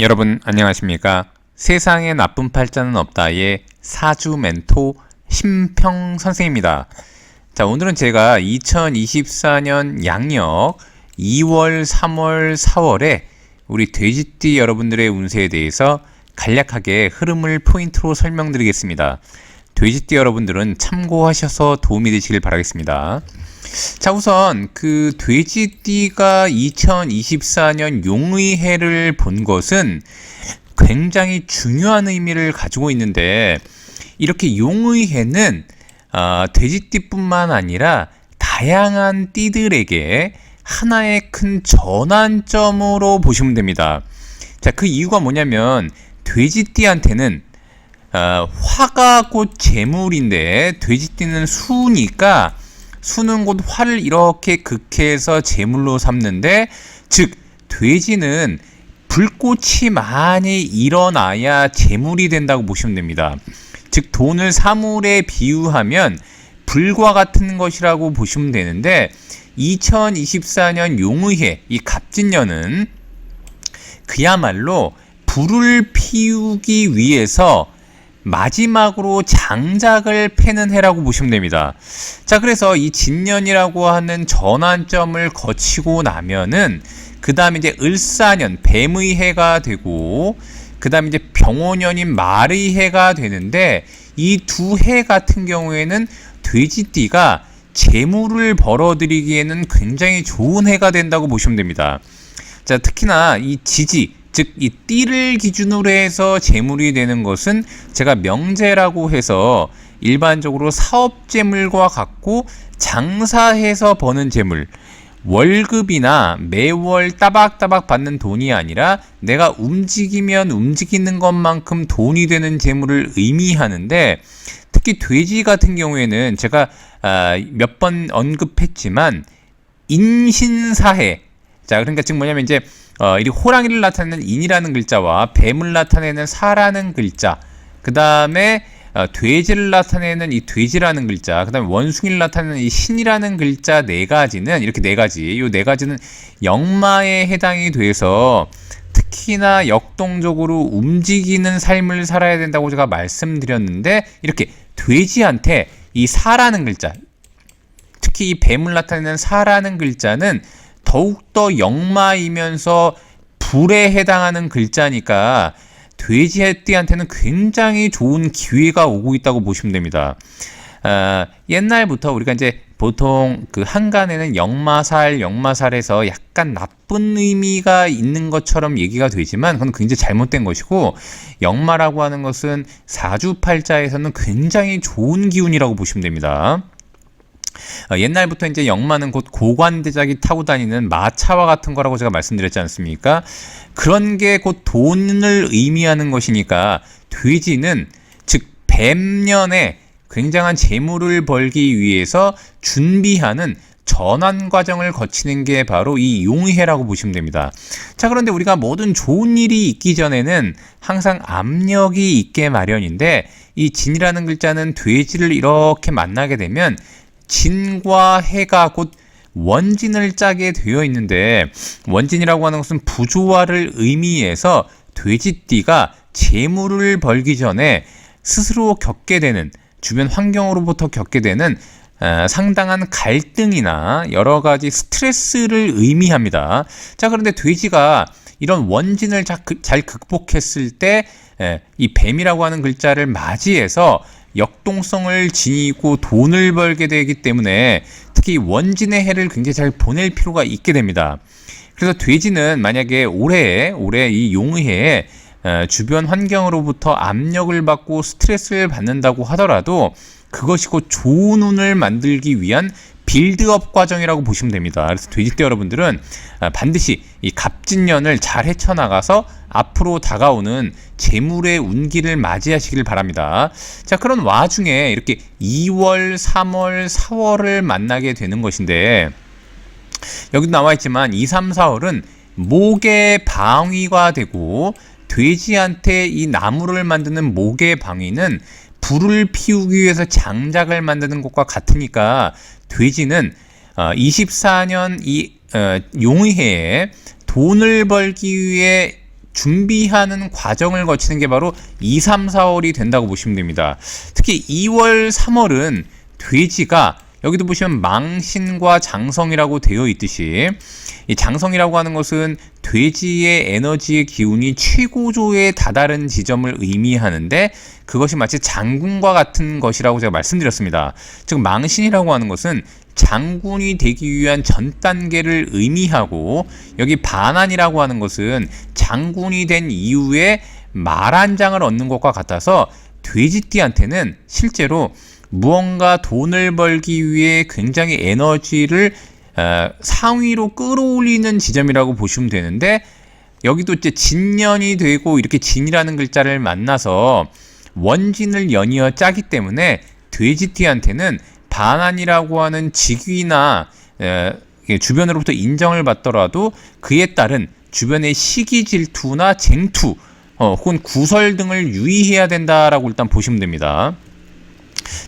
여러분 안녕하십니까? 세상에 나쁜 팔자는 없다의 사주 멘토 심평 선생입니다. 자, 오늘은 제가 2024년 양력 2월, 3월, 4월에 우리 돼지띠 여러분들의 운세에 대해서 간략하게 흐름을 포인트로 설명드리겠습니다. 돼지띠 여러분들은 참고하셔서 도움이 되시길 바라겠습니다. 자, 우선 그 돼지띠가 2024년 용의 해를 본 것은 굉장히 중요한 의미를 가지고 있는데, 이렇게 용의 해는 돼지띠뿐만 아니라 다양한 띠들에게 하나의 큰 전환점으로 보시면 됩니다. 자, 그 이유가 뭐냐면 돼지띠한테는 화가 곧 재물인데, 돼지띠는 수니까 수는 곧 화를 이렇게 극해서 재물로 삼는데, 즉 돼지는 불꽃이 많이 일어나야 재물이 된다고 보시면 됩니다. 즉 돈을 사물에 비유하면 불과 같은 것이라고 보시면 되는데, 2024년 용의해 이 갑진년은 그야말로 불을 피우기 위해서 마지막으로 장작을 패는 해라고 보시면 됩니다. 자, 그래서 이 진년이라고 하는 전환점을 거치고 나면은 그 다음에 이제 을사년 뱀의 해가 되고, 그 다음에 이제 병오년인 말의 해가 되는데, 이 두 해 같은 경우에는 돼지띠가 재물을 벌어들이기에는 굉장히 좋은 해가 된다고 보시면 됩니다. 자, 특히나 이 지지, 즉 이 띠를 기준으로 해서 재물이 되는 것은 제가 명재라고 해서 일반적으로 사업 재물과 같고, 장사해서 버는 재물, 월급이나 매월 따박따박 받는 돈이 아니라 내가 움직이면 움직이는 것만큼 돈이 되는 재물을 의미하는데, 특히 돼지 같은 경우에는 제가 몇 번 언급했지만 인신사해, 자, 그러니까 지금 뭐냐면 이제 이 호랑이를 나타내는 인이라는 글자와 뱀을 나타내는 사라는 글자, 그 다음에 돼지를 나타내는 이 돼지라는 글자, 그 다음에 원숭이를 나타내는 이 신이라는 글자 네 가지는, 이렇게 네 가지, 이 네 가지는 역마에 해당이 돼서 특히나 역동적으로 움직이는 삶을 살아야 된다고 제가 말씀드렸는데, 이렇게 돼지한테 이 사라는 글자, 특히 이 뱀을 나타내는 사라는 글자는 더욱더 역마이면서 불에 해당하는 글자니까 돼지띠한테는 굉장히 좋은 기회가 오고 있다고 보시면 됩니다. 옛날부터 우리가 이제 보통 그 한간에는 역마살에서 약간 나쁜 의미가 있는 것처럼 얘기가 되지만, 그건 굉장히 잘못된 것이고, 역마라고 하는 것은 사주팔자에서는 굉장히 좋은 기운이라고 보시면 됩니다. 옛날부터 이제 역마는 곧 고관대작이 타고 다니는 마차와 같은 거라고 제가 말씀드렸지 않습니까? 그런 게 곧 돈을 의미하는 것이니까, 돼지는 즉 뱀년에 굉장한 재물을 벌기 위해서 준비하는 전환 과정을 거치는 게 바로 이 용해라고 보시면 됩니다. 자, 그런데 우리가 모든 좋은 일이 있기 전에는 항상 압력이 있게 마련인데, 이 진이라는 글자는 돼지를 이렇게 만나게 되면 진과 해가 곧 원진을 짜게 되어 있는데, 원진이라고 하는 것은 부조화를 의미해서 돼지띠가 재물을 벌기 전에 스스로 겪게 되는, 주변 환경으로부터 겪게 되는 상당한 갈등이나 여러 가지 스트레스를 의미합니다. 자, 그런데 돼지가 이런 원진을 잘 극복했을 때 이 뱀이라고 하는 글자를 맞이해서 역동성을 지니고 돈을 벌게 되기 때문에 특히 원진의 해를 굉장히 잘 보낼 필요가 있게 됩니다. 그래서 돼지는 만약에 올해 이 용해에 주변 환경으로부터 압력을 받고 스트레스를 받는다고 하더라도 그것이 곧 좋은 운을 만들기 위한 빌드업 과정이라고 보시면 됩니다. 그래서 돼지띠 여러분들은 반드시 이 갑진년을 잘 헤쳐나가서 앞으로 다가오는 재물의 운기를 맞이하시길 바랍니다. 자, 그런 와중에 이렇게 2월, 3월, 4월을 만나게 되는 것인데, 여기도 나와 있지만 2, 3, 4월은 목의 방위가 되고, 돼지한테 이 나무를 만드는 목의 방위는 불을 피우기 위해서 장작을 만드는 것과 같으니까, 돼지는 24년 이 용의해에 돈을 벌기 위해 준비하는 과정을 거치는 게 바로 2, 3, 4월이 된다고 보시면 됩니다. 특히 2월, 3월은 돼지가 여기도 보시면 망신과 장성이라고 되어 있듯이 이 장성이라고 하는 것은 돼지의 에너지의 기운이 최고조에 다다른 지점을 의미하는데 그것이 마치 장군과 같은 것이라고 제가 말씀드렸습니다. 즉 망신이라고 하는 것은 장군이 되기 위한 전 단계를 의미하고 여기 반환이라고 하는 것은 장군이 된 이후에 말 한 장을 얻는 것과 같아서 돼지띠한테는 실제로 무언가 돈을 벌기 위해 굉장히 에너지를 상위로 끌어올리는 지점이라고 보시면 되는데 여기도 이제 진년이 되고 이렇게 진이라는 글자를 만나서 원진을 연이어 짜기 때문에 돼지띠한테는 반환이라고 하는 직위나 주변으로부터 인정을 받더라도 그에 따른 주변의 시기 질투나 쟁투 혹은 구설 등을 유의해야 된다라고 일단 보시면 됩니다.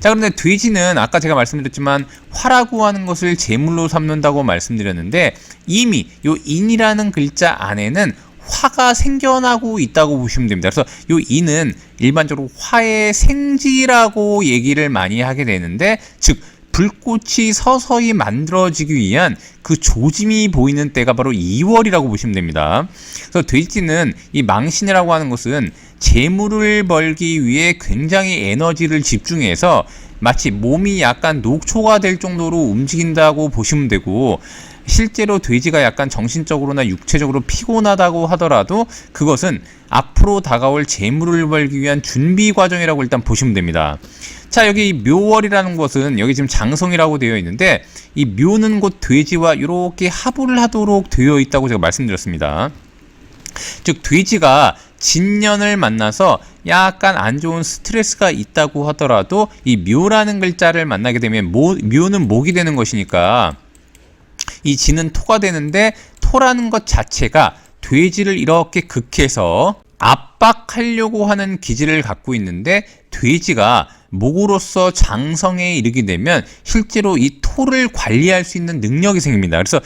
자, 그런데 돼지는 아까 제가 말씀드렸지만 화라고 하는 것을 제물로 삼는다고 말씀드렸는데 이미 요 인이라는 글자 안에는 화가 생겨나고 있다고 보시면 됩니다. 그래서 요 인은 일반적으로 화의 생지라고 얘기를 많이 하게 되는데 즉 불꽃이 서서히 만들어지기 위한 그 조짐이 보이는 때가 바로 2월이라고 보시면 됩니다. 그래서 돼지는 이 망신이라고 하는 것은 재물을 벌기 위해 굉장히 에너지를 집중해서 마치 몸이 약간 녹초가 될 정도로 움직인다고 보시면 되고 실제로 돼지가 약간 정신적으로나 육체적으로 피곤하다고 하더라도 그것은 앞으로 다가올 재물을 벌기 위한 준비 과정이라고 일단 보시면 됩니다. 자, 여기 묘월이라는 것은 여기 지금 장성이라고 되어 있는데 이 묘는 곧 돼지와 이렇게 합을 하도록 되어 있다고 제가 말씀드렸습니다. 즉 돼지가 진년을 만나서 약간 안 좋은 스트레스가 있다고 하더라도 이 묘라는 글자를 만나게 되면 묘는 목이 되는 것이니까 이 진은 토가 되는데 토라는 것 자체가 돼지를 이렇게 극해서 압박하려고 하는 기질을 갖고 있는데 돼지가 목으로서 장성에 이르게 되면 실제로 이 토를 관리할 수 있는 능력이 생깁니다. 그래서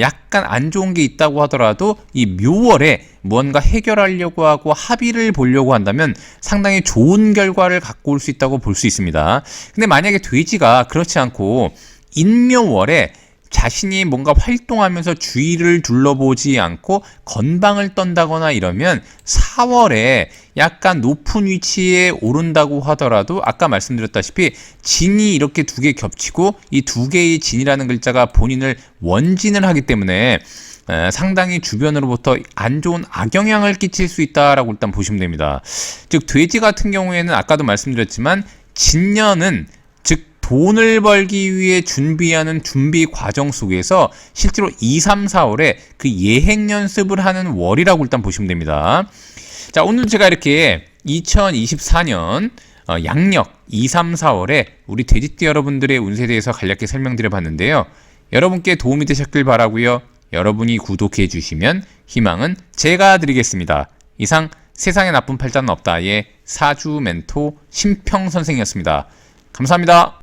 약간 안 좋은 게 있다고 하더라도 이 묘월에 무언가 해결하려고 하고 합의를 보려고 한다면 상당히 좋은 결과를 갖고 올 수 있다고 볼 수 있습니다. 근데 만약에 돼지가 그렇지 않고 인묘월에 자신이 뭔가 활동하면서 주위를 둘러보지 않고 건방을 떤다거나 이러면 4월에 약간 높은 위치에 오른다고 하더라도 아까 말씀드렸다시피 진이 이렇게 두 개 겹치고 이 두 개의 진이라는 글자가 본인을 원진을 하기 때문에 상당히 주변으로부터 안 좋은 악영향을 끼칠 수 있다라고 일단 보시면 됩니다. 즉 돼지 같은 경우에는 아까도 말씀드렸지만 진년은 돈을 벌기 위해 준비하는 준비 과정 속에서 실제로 2, 3, 4월에 그 예행 연습을 하는 월이라고 일단 보시면 됩니다. 자, 오늘 제가 이렇게 2024년 양력 2, 3, 4월에 우리 돼지띠 여러분들의 운세에 대해서 간략히 설명드려 봤는데요. 여러분께 도움이 되셨길 바라고요. 여러분이 구독해 주시면 희망은 제가 드리겠습니다. 이상 세상에 나쁜 팔자는 없다의 사주 멘토 심평 선생이었습니다. 감사합니다.